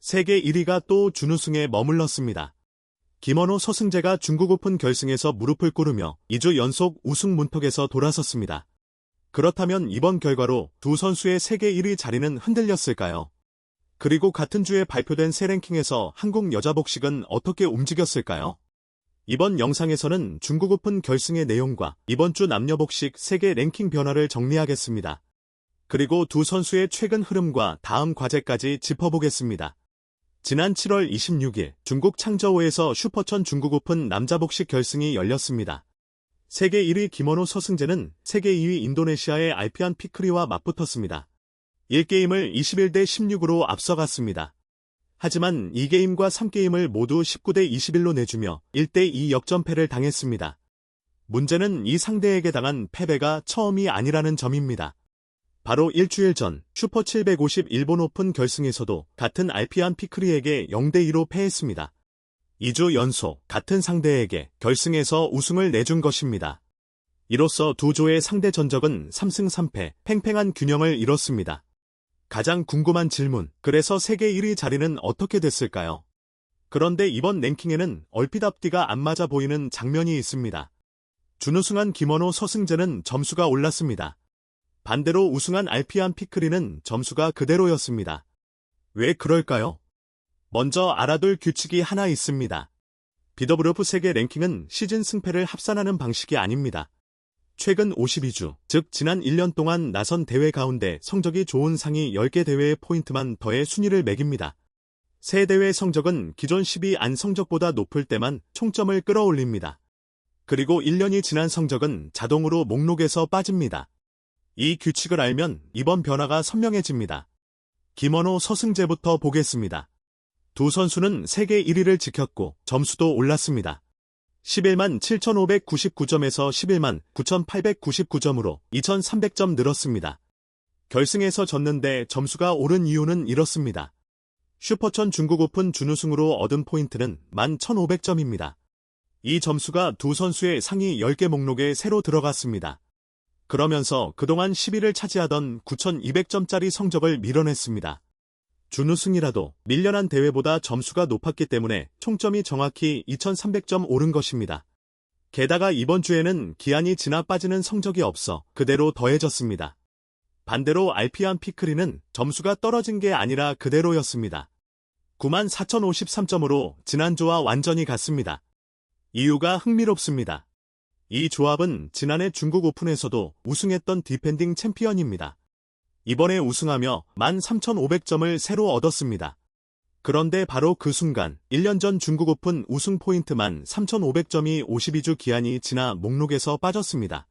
세계 1위가 또 준우승에 머물렀습니다. 김원호 서승재가 중국 오픈 결승에서 무릎을 꿇으며 2주 연속 우승 문턱에서 돌아섰습니다. 그렇다면 이번 결과로 두 선수의 세계 1위 자리는 흔들렸을까요? 그리고 같은 주에 발표된 새 랭킹에서 한국 여자 복식은 어떻게 움직였을까요? 이번 영상에서는 중국 오픈 결승의 내용과 이번 주 남녀 복식 세계 랭킹 변화를 정리하겠습니다. 그리고 두 선수의 최근 흐름과 다음 과제까지 짚어보겠습니다. 지난 7월 26일 중국 창저우에서 슈퍼천 중국 오픈 남자 복식 결승이 열렸습니다. 세계 1위 김원호 서승재는 세계 2위 인도네시아의 알피안 피크리와 맞붙었습니다. 1게임을 21대 16으로 앞서갔습니다. 하지만 2게임과 3게임을 모두 19대 21로 내주며 1대2 역전패를 당했습니다. 문제는 이 상대에게 당한 패배가 처음이 아니라는 점입니다. 바로 일주일 전 슈퍼 750 일본 오픈 결승에서도 같은 알피안 피크리에게 0대2로 패했습니다. 2주 연속 같은 상대에게 결승에서 우승을 내준 것입니다. 이로써 두 조의 상대 전적은 3승 3패, 팽팽한 균형을 이뤘습니다. 가장 궁금한 질문, 그래서 세계 1위 자리는 어떻게 됐을까요? 그런데 이번 랭킹에는 얼핏 앞뒤가 안 맞아 보이는 장면이 있습니다. 준우승한 김원호 서승재는 점수가 올랐습니다. 반대로 우승한 알피안 피크리는 점수가 그대로였습니다. 왜 그럴까요? 먼저 알아둘 규칙이 하나 있습니다. BWF 세계 랭킹은 시즌 승패를 합산하는 방식이 아닙니다. 최근 52주, 즉 지난 1년 동안 나선 대회 가운데 성적이 좋은 상위 10개 대회의 포인트만 더해 순위를 매깁니다. 새 대회 성적은 기존 10위 안 성적보다 높을 때만 총점을 끌어올립니다. 그리고 1년이 지난 성적은 자동으로 목록에서 빠집니다. 이 규칙을 알면 이번 변화가 선명해집니다. 김원호 서승재부터 보겠습니다. 두 선수는 세계 1위를 지켰고 점수도 올랐습니다. 11만 7,599점에서 11만 9,899점으로 2,300점 늘었습니다. 결승에서 졌는데 점수가 오른 이유는 이렇습니다. 슈퍼천 중국 오픈 준우승으로 얻은 포인트는 11,500점입니다. 이 점수가 두 선수의 상위 10개 목록에 새로 들어갔습니다. 그러면서 그동안 10위를 차지하던 9,200점짜리 성적을 밀어냈습니다. 준우승이라도 밀려난 대회보다 점수가 높았기 때문에 총점이 정확히 2,300점 오른 것입니다. 게다가 이번 주에는 기한이 지나 빠지는 성적이 없어 그대로 더해졌습니다. 반대로 알피안 피크리는 점수가 떨어진 게 아니라 그대로였습니다. 94,053점으로 지난주와 완전히 같습니다. 이유가 흥미롭습니다. 이 조합은 지난해 중국 오픈에서도 우승했던 디펜딩 챔피언입니다. 이번에 우승하며 13,500점을 새로 얻었습니다. 그런데 바로 그 순간 1년 전 중국 오픈 우승 포인트만 3,500점이 52주 기한이 지나 목록에서 빠졌습니다.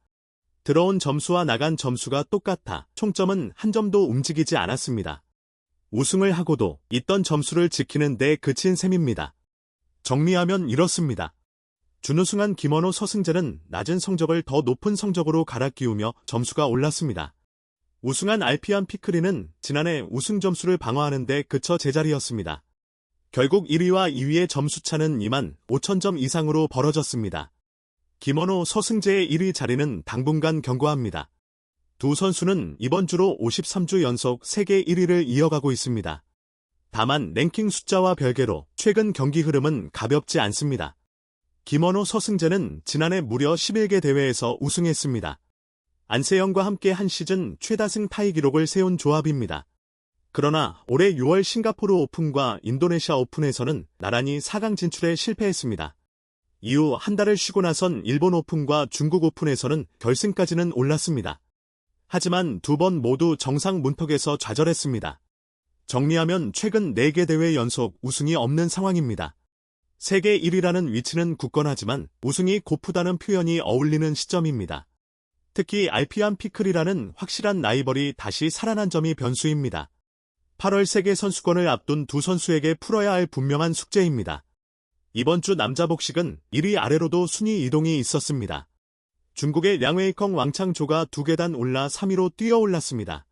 들어온 점수와 나간 점수가 똑같아 총점은 한 점도 움직이지 않았습니다. 우승을 하고도 있던 점수를 지키는 데 그친 셈입니다. 정리하면 이렇습니다. 준우승한 김원호 서승재는 낮은 성적을 더 높은 성적으로 갈아 끼우며 점수가 올랐습니다. 우승한 알피안 피크리는 지난해 우승 점수를 방어하는 데 그쳐 제자리였습니다. 결국 1위와 2위의 점수차는 2만 5천 점 이상으로 벌어졌습니다. 김원호 서승재의 1위 자리는 당분간 견고합니다. 두 선수는 이번 주로 53주 연속 세계 1위를 이어가고 있습니다. 다만 랭킹 숫자와 별개로 최근 경기 흐름은 가볍지 않습니다. 김원호 서승재는 지난해 무려 11개 대회에서 우승했습니다. 안세영과 함께 한 시즌 최다승 타이 기록을 세운 조합입니다. 그러나 올해 6월 싱가포르 오픈과 인도네시아 오픈에서는 나란히 4강 진출에 실패했습니다. 이후 한 달을 쉬고 나선 일본 오픈과 중국 오픈에서는 결승까지는 올랐습니다. 하지만 두 번 모두 정상 문턱에서 좌절했습니다. 정리하면 최근 4개 대회 연속 우승이 없는 상황입니다. 세계 1위라는 위치는 굳건하지만 우승이 고프다는 표현이 어울리는 시점입니다. 특히 알피안 피크리라는 확실한 라이벌이 다시 살아난 점이 변수입니다. 8월 세계 선수권을 앞둔 두 선수에게 풀어야 할 분명한 숙제입니다. 이번 주 남자 복식은 1위 아래로도 순위 이동이 있었습니다. 중국의 량웨이컹 왕창조가 2계단 올라 3위로 뛰어올랐습니다.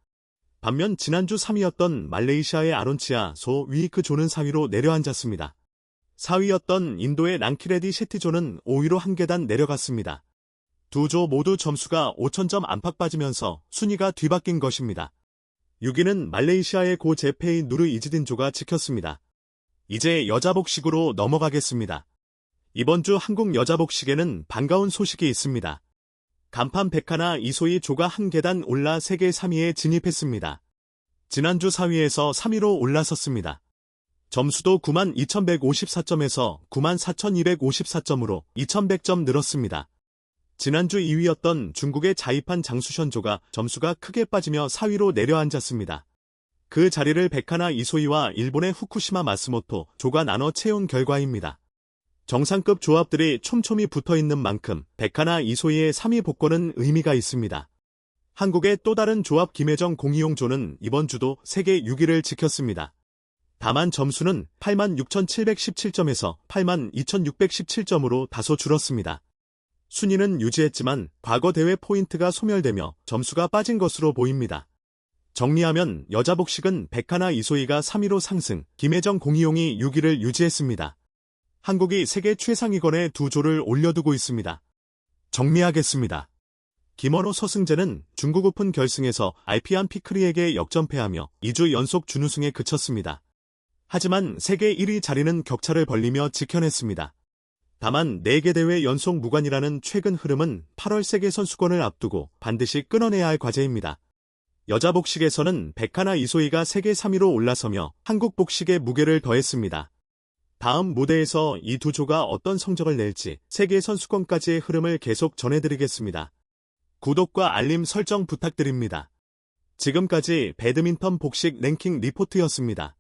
반면 지난주 3위였던 말레이시아의 아론치아 소 위이크조는 4위로 내려앉았습니다. 4위였던 인도의 랑키레디 셰티조는 5위로 한 계단 내려갔습니다. 두 조 모두 점수가 5,000점 안팎 빠지면서 순위가 뒤바뀐 것입니다. 6위는 말레이시아의 고 제페이 누르 이즈딘조가 지켰습니다. 이제 여자 복식으로 넘어가겠습니다. 이번 주 한국 여자 복식에는 반가운 소식이 있습니다. 간판 백하나 이소희 조가 한 계단 올라 세계 3위에 진입했습니다. 지난주 4위에서 3위로 올라섰습니다. 점수도 92,154점에서 94,254점으로 2,100점 늘었습니다. 지난주 2위였던 중국의 자이판 장수션조가 점수가 크게 빠지며 4위로 내려앉았습니다. 그 자리를 백하나 이소희와 일본의 후쿠시마 마스모토 조가 나눠 채운 결과입니다. 정상급 조합들이 촘촘히 붙어있는 만큼 백하나 이소희의 3위 복권은 의미가 있습니다. 한국의 또 다른 조합 김혜정 공이용 조는 이번 주도 세계 6위를 지켰습니다. 다만 점수는 86,717점에서 82,617점으로 다소 줄었습니다. 순위는 유지했지만 과거 대회 포인트가 소멸되며 점수가 빠진 것으로 보입니다. 정리하면 여자 복식은 백하나 이소희가 3위로 상승, 김혜정 공이용이 6위를 유지했습니다. 한국이 세계 최상위권에 두 조를 올려두고 있습니다. 정리하겠습니다. 김원호 서승재는 중국 오픈 결승에서 알피안 피크리에게 역전패하며 2주 연속 준우승에 그쳤습니다. 하지만 세계 1위 자리는 격차를 벌리며 지켜냈습니다. 다만 4개 대회 연속 무관이라는 최근 흐름은 8월 세계선수권을 앞두고 반드시 끊어내야 할 과제입니다. 여자 복식에서는 백하나 이소희가 세계 3위로 올라서며 한국 복식에 무게를 더했습니다. 다음 무대에서 이 두 조가 어떤 성적을 낼지 세계선수권까지의 흐름을 계속 전해드리겠습니다. 구독과 알림 설정 부탁드립니다. 지금까지 배드민턴 복식 랭킹 리포트였습니다.